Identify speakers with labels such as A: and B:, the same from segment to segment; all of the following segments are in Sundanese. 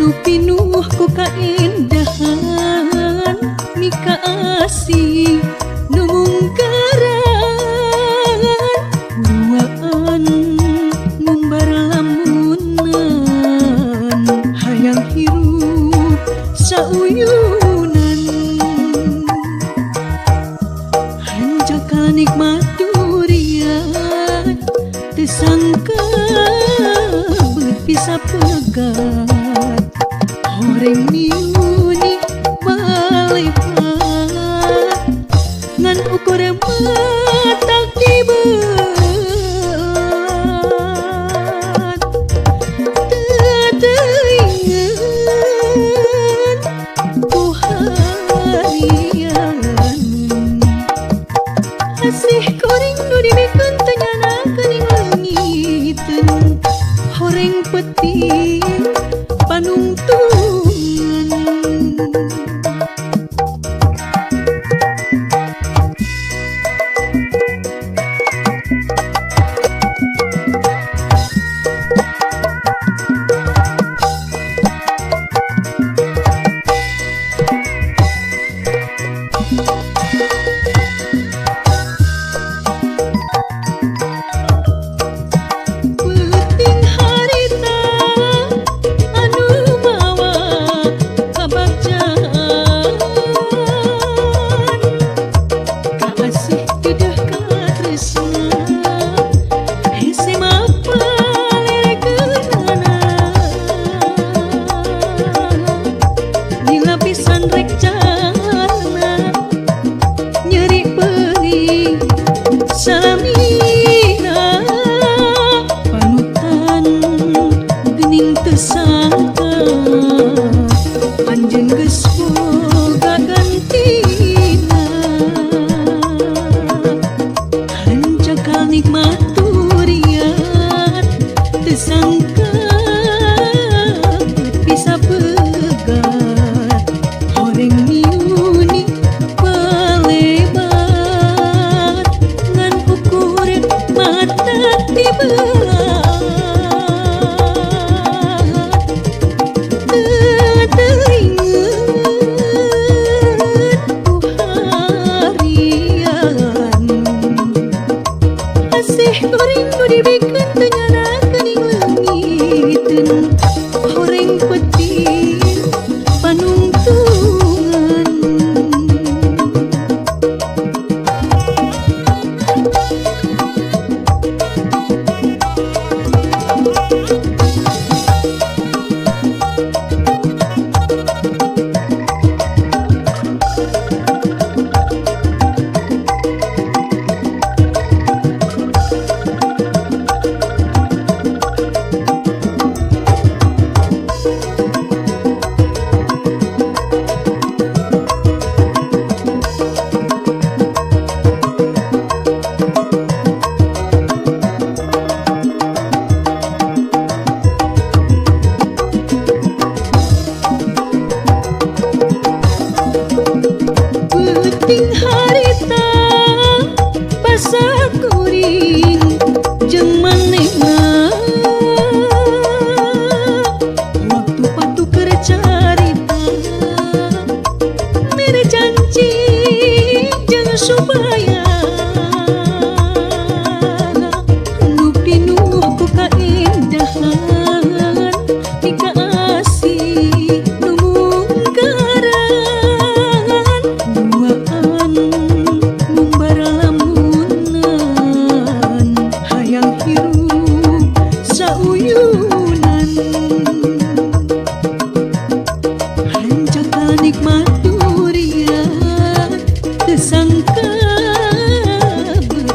A: nu pinuh ku kaendahan mika asih nu mungkaran duaan ngumbar lamunan hayang hirup sauyunan hanjakal nikmat durian tesangka bisa pegat horeng miuni balepat ngan ukur matak dibeat teteingan ku harian asih koring nu dibikeun teu nyanakeun ing leungiteun horeng peti panungtungan penting harita pasakuring jeung manehna waktu patu keur carita mere janji jeung supaya nu pinuh ku kaendahan mika asih nu mungkaran duaan mumbar lamunan hayang hirup sauyunan hancakal nikmat durian teu sangka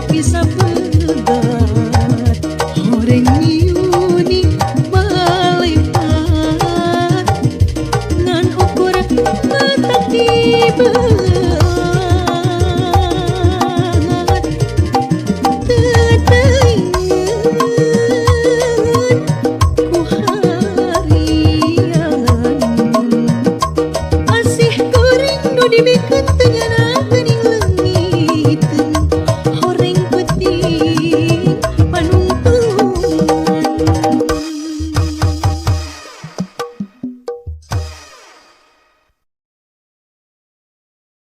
A: bisa pegat horeng miuni balepat ngan ukur matak tiba